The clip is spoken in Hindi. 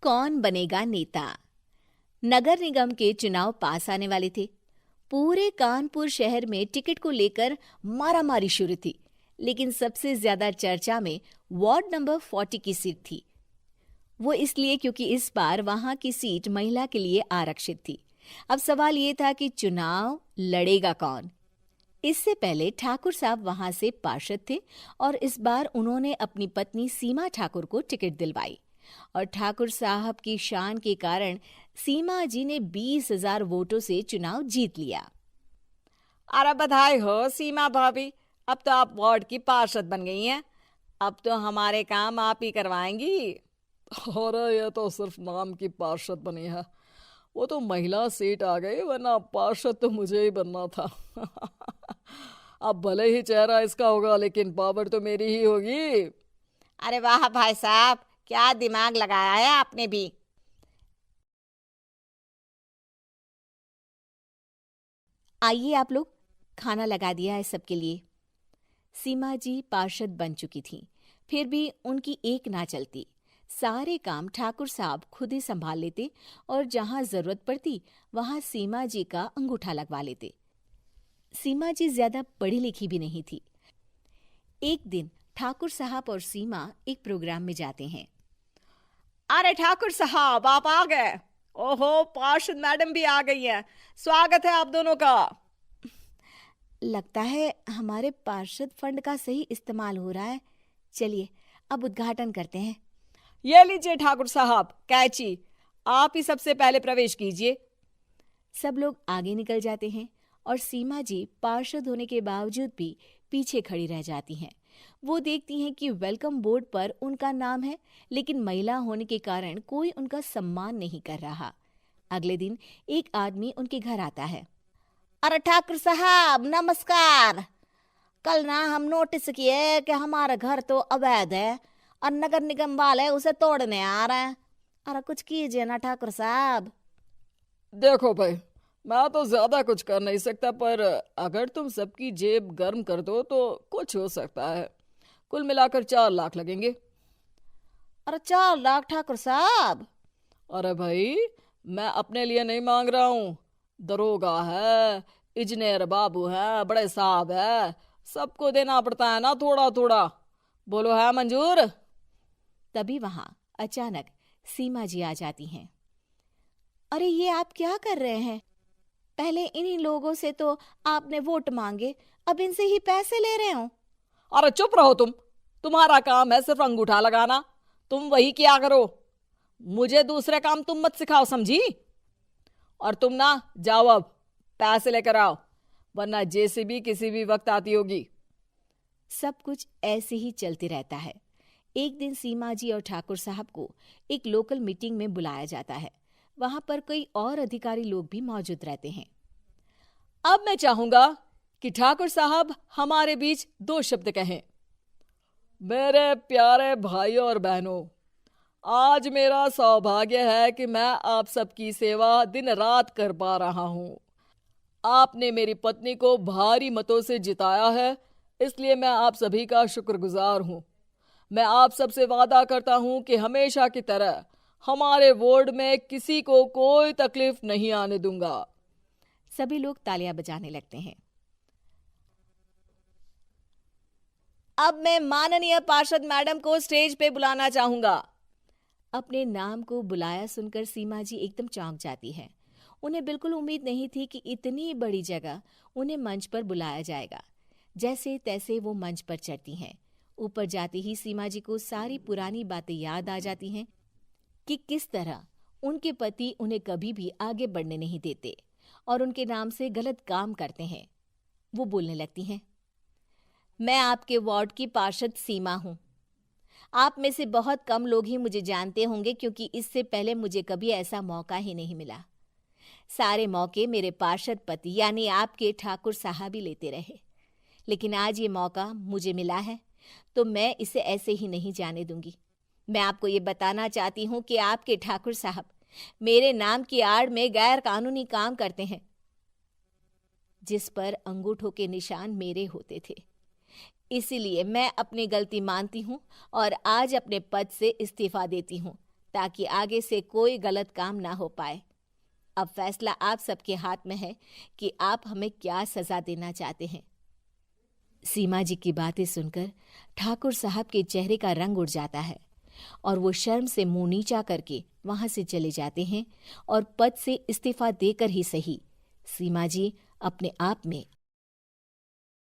कौन बनेगा नेता। नगर निगम के चुनाव पास आने वाले थे। पूरे कानपुर शहर में टिकट को लेकर मारामारी शुरू थी, लेकिन सबसे ज्यादा चर्चा में वार्ड नंबर 40 की सीट थी। वो इसलिए क्योंकि इस बार वहां की सीट महिला के लिए आरक्षित थी। अब सवाल ये था कि चुनाव लड़ेगा कौन। इससे पहले ठाकुर साहब वहां से पार्षद थे और इस बार उन्होंने अपनी पत्नी सीमा ठाकुर को टिकट दिलवाई और ठाकुर साहब की शान के कारण सीमा जी ने 20,000 वोटों से चुनाव जीत लिया। अरे बधाई हो सीमा भाभी, अब तो आप वार्ड की पार्षद बन गई हैं। अब तो हमारे काम आप ही करवाएंगी। अरे ये तो सिर्फ नाम की पार्षद बनी है, वो तो महिला सीट आ गई, वरना पार्षद तो मुझे ही बनना था। अब भले ही चेहरा इसका होगा, लेकिन पावर तो मेरी ही होगी। अरे वाह भाई साहब, क्या दिमाग लगाया है आपने भी। आइए आप लोग, खाना लगा दिया है सबके लिए। सीमा जी पार्षद बन चुकी थीं, फिर भी उनकी एक ना चलती। सारे काम ठाकुर साहब खुद ही संभाल लेते और जहां जरूरत पड़ती वहां सीमा जी का अंगूठा लगवा लेते। सीमा जी ज्यादा पढ़ी लिखी भी नहीं थी। एक दिन ठाकुर साहब और सीमा एक प्रोग्राम में जाते हैं। अरे ठाकुर साहब, आप आ गए। ओहो, पार्षद मैडम भी आ गई हैं। स्वागत है आप दोनों का। लगता है हमारे पार्षद फंड का सही इस्तेमाल हो रहा है। चलिए अब उद्घाटन करते हैं। ये लीजिए ठाकुर साहब कैची, आप ही सबसे पहले प्रवेश कीजिए। सब लोग आगे निकल जाते हैं और सीमा जी पार्षद होने के बावजूद भी पीछे खड़ी रह जाती हैं। वो देखती हैं कि वेलकम बोर्ड पर उनका नाम है, लेकिन महिला होने के कारण कोई उनका सम्मान नहीं कर रहा। अगले दिन एक आदमी उनके घर आता है। अरे ठाकुर साहब नमस्कार। कल ना हम नोटिस किए कि हमारा घर तो अवैध है और नगर निगम वाले उसे तोड़ने आ रहे हैं। अरे कुछ कीजिए ना ठाकुर साहब। देखो भाई, मैं तो ज्यादा कुछ कर नहीं सकता, पर अगर तुम सबकी जेब गर्म कर दो तो कुछ हो सकता है। कुल मिलाकर 4 लाख लगेंगे। अरे 4 लाख ठाकुर साहब? अरे भाई, मैं अपने लिए नहीं मांग रहा हूँ। दरोगा है, इंजीनियर बाबू है, बड़े साहब है, सबको देना पड़ता है ना थोड़ा थोड़ा। बोलो है मंजूर? तभी वहां अचानक सीमा जी आ जाती हैं। अरे ये आप क्या कर रहे हैं? पहले इन्हीं लोगों से तो आपने वोट मांगे, अब इनसे ही पैसे ले रहे हो। अरे चुप रहो तुम, तुम्हारा काम है सिर्फ अंगूठा लगाना, तुम वही किया करो। मुझे दूसरे काम तुम मत सिखाओ, समझी? और तुम ना जाओ, अब पैसे लेकर आओ, वरना जेसीबी किसी भी वक्त आती होगी। सब कुछ ऐसे ही चलते रहता है। एक दिन सीमा जी और ठाकुर साहब को एक लोकल मीटिंग में बुलाया जाता है। वहां पर कई और अधिकारी लोग भी मौजूद रहते हैं। अब मैं चाहूंगा कि ठाकुर साहब हमारे बीच 2 शब्द कहें। मेरे प्यारे भाइयों और बहनों, आज मेरा सौभाग्य है कि मैं आप सबकी सेवा दिन रात कर पा रहा हूं। आपने मेरी पत्नी को भारी मतों से जिताया है, इसलिए मैं आप सभी का शुक्रगुजार हूं। मैं आप सबसे वादा करता हूं कि हमेशा की तरह हमारे वार्ड में किसी को कोई तकलीफ नहीं आने दूंगा। सभी लोग तालियां बजाने लगते हैं। अब मैं माननीय पार्षद मैडम को स्टेज पे बुलाना चाहूंगा। अपने नाम को बुलाया सुनकर सीमा जी एकदम चौंक जाती है। उन्हें बिल्कुल उम्मीद नहीं थी कि इतनी बड़ी जगह उन्हें मंच पर बुलाया जाएगा। जैसे तैसे वो मंच पर चढ़ती हैं। ऊपर जाते ही सीमा जी को सारी पुरानी बातें याद आ जाती हैं कि किस तरह उनके पति उन्हें कभी भी आगे बढ़ने नहीं देते और उनके नाम से गलत काम करते हैं। वो बोलने लगती हैं। मैं आपके वार्ड की पार्षद सीमा हूं। आप में से बहुत कम लोग ही मुझे जानते होंगे, क्योंकि इससे पहले मुझे कभी ऐसा मौका ही नहीं मिला। सारे मौके मेरे पार्षद पति यानी आपके ठाकुर साहब ही लेते रहे, लेकिन आज ये मौका मुझे मिला है तो मैं इसे ऐसे ही नहीं जाने दूंगी। मैं आपको ये बताना चाहती हूँ कि आपके ठाकुर साहब मेरे नाम की आड़ में गैर कानूनी काम करते हैं, जिस पर अंगूठों के निशान मेरे होते थे। इसीलिए मैं अपनी गलती मानती हूँ और आज अपने पद से इस्तीफा देती हूँ, ताकि आगे से कोई गलत काम ना हो पाए। अब फैसला आप सबके हाथ में है कि आप हमें क्या सजा देना चाहते हैं। सीमा जी की बातें सुनकर ठाकुर साहब के चेहरे का रंग उड़ जाता है और वो शर्म से मुंह नीचा करके वहां से चले जाते हैं और पद से इस्तीफा देकर ही सही सीमा जी अपने आप में